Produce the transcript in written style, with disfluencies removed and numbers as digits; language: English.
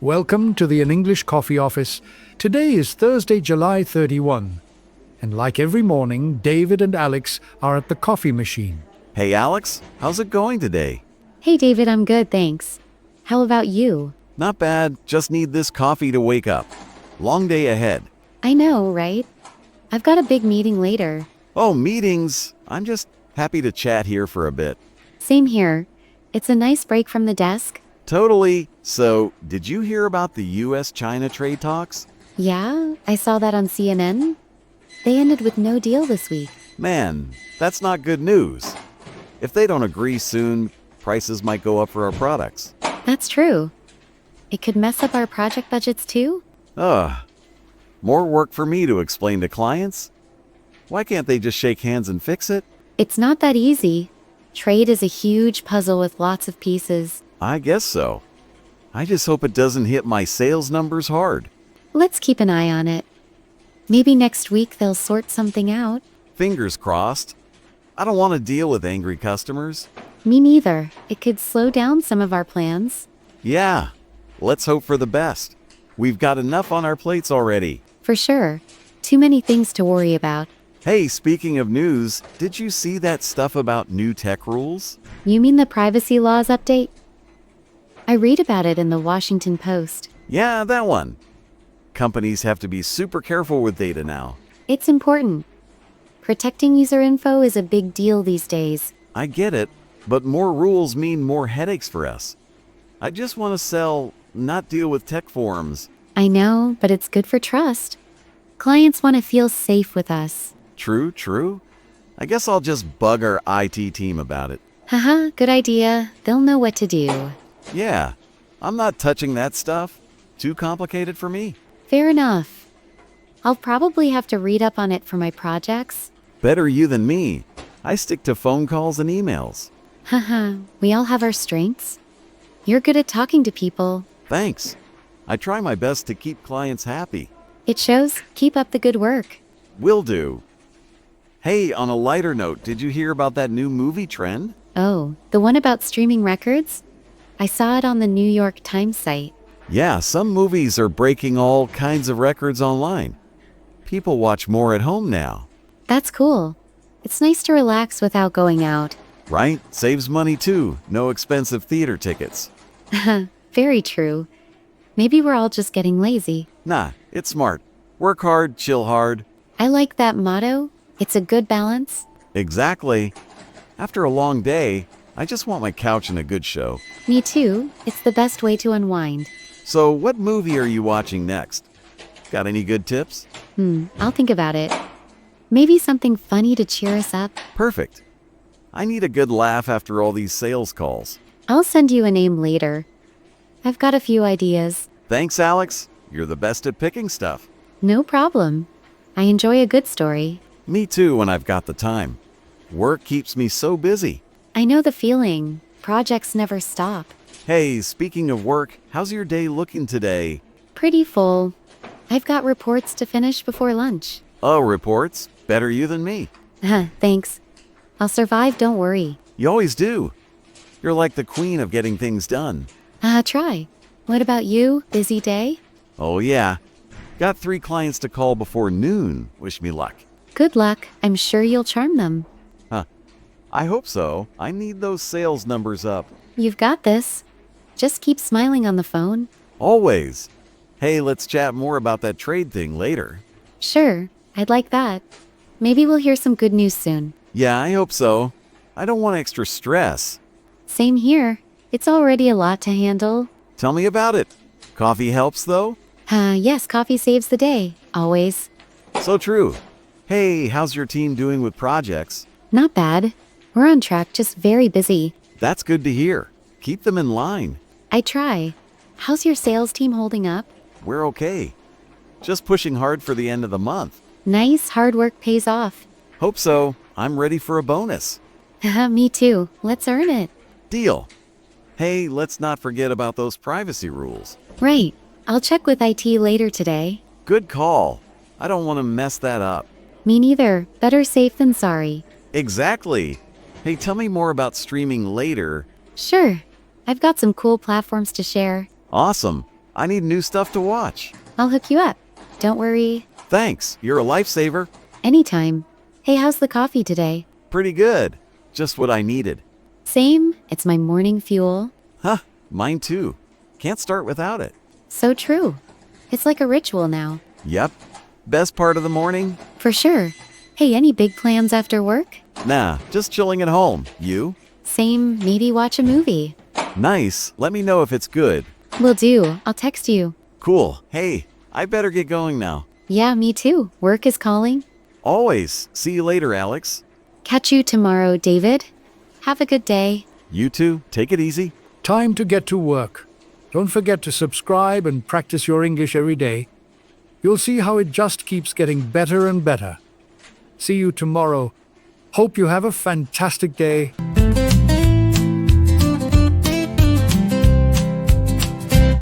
Welcome to the An English Coffee Office. Today is Thursday, July 31. And like every morning, David and Alex are at the coffee machine. Hey Alex, how's it going today? Hey David, I'm good, thanks. How about you? Not bad, just need this coffee to wake up. Long day ahead. I know, right? I've got a big meeting later. Oh, meetings. I'm just happy to chat here for a bit. Same here. It's a nice break from the desk. Totally. So, did you hear about the US-China trade talks? Yeah, I saw that on CNN. They ended with no deal this week. Man, that's not good news. If they don't agree soon, prices might go up for our products. That's true. It could mess up our project budgets too. Ugh. More work for me to explain to clients? Why can't they just shake hands and fix it? It's not that easy. Trade is a huge puzzle with lots of pieces. I guess so. I just hope it doesn't hit my sales numbers hard. Let's keep an eye on it. Maybe next week they'll sort something out. Fingers crossed. I don't want to deal with angry customers. Me neither. It could slow down some of our plans. Yeah, let's hope for the best. We've got enough on our plates already. For sure. Too many things to worry about. Hey, speaking of news, did you see that stuff about new tech rules? You mean the privacy laws update? I read about it in the Washington Post. Yeah, that one. Companies have to be super careful with data now. It's important. Protecting user info is a big deal these days. I get it, but more rules mean more headaches for us. I just want to sell, not deal with tech forums. I know, but it's good for trust. Clients want to feel safe with us. True. I guess I'll just bug our IT team about it. Haha, good idea. They'll know what to do. Yeah, I'm not touching that stuff. Too complicated for me. Fair enough. I'll probably have to read up on it for my projects. Better you than me. I stick to phone calls and emails. Haha, we all have our strengths. You're good at talking to people. Thanks. I try my best to keep clients happy. It shows. Keep up the good work. Will do. Hey, on a lighter note, did you hear about that new movie trend? Oh, the one about streaming records? I saw it on the New York Times site. Yeah, some movies are breaking all kinds of records online. People watch more at home now. That's cool. It's nice to relax without going out. Right? Saves money too. No expensive theater tickets. Very true. Maybe we're all just getting lazy. Nah, it's smart. Work hard, chill hard. I like that motto. It's a good balance. Exactly. After a long day, I just want my couch and a good show. Me too. It's the best way to unwind. So, what movie are you watching next? Got any good tips? I'll think about it. Maybe something funny to cheer us up. Perfect. I need a good laugh after all these sales calls. I'll send you a name later. I've got a few ideas. Thanks, Alex. You're the best at picking stuff. No problem. I enjoy a good story. Me too when I've got the time. Work keeps me so busy. I know the feeling. Projects never stop. Hey, speaking of work, how's your day looking today? Pretty full. I've got reports to finish before lunch. Oh, reports? Better you than me. Thanks. I'll survive, don't worry. You always do. You're like the queen of getting things done. Try. What about you? Busy day? Oh yeah. Got 3 clients to call before noon. Wish me luck. Good luck. I'm sure you'll charm them. I hope so. I need those sales numbers up. You've got this. Just keep smiling on the phone. Always. Hey, let's chat more about that trade thing later. Sure, I'd like that. Maybe we'll hear some good news soon. Yeah, I hope so. I don't want extra stress. Same here. It's already a lot to handle. Tell me about it. Coffee helps, though? Yes, coffee saves the day. Always. So true. Hey, how's your team doing with projects? Not bad. We're on track, just very busy. That's good to hear. Keep them in line. I try. How's your sales team holding up? We're okay. Just pushing hard for the end of the month. Nice, hard work pays off. Hope so. I'm ready for a bonus. Me too. Let's earn it. Deal. Hey, let's not forget about those privacy rules. Right. I'll check with IT later today. Good call. I don't want to mess that up. Me neither. Better safe than sorry. Exactly. Hey, tell me more about streaming later. Sure. I've got some cool platforms to share. Awesome. I need new stuff to watch. I'll hook you up. Don't worry. Thanks, you're a lifesaver. Anytime. Hey, how's the coffee today? Pretty good. Just what I needed. Same. It's my morning fuel. Huh, mine too. Can't start without it. So true. It's like a ritual now. Yep. Best part of the morning? For sure. Hey, any big plans after work? Nah, just chilling at home. You? Same. Maybe watch a movie. Nice. Let me know if it's good. Will do. I'll text you. Cool. Hey, I better get going now. Yeah, me too. Work is calling. Always. See you later, Alex. Catch you tomorrow, David. Have a good day. You too. Take it easy. Time to get to work. Don't forget to subscribe and practice your English every day. You'll see how it just keeps getting better and better. See you tomorrow. Hope you have a fantastic day.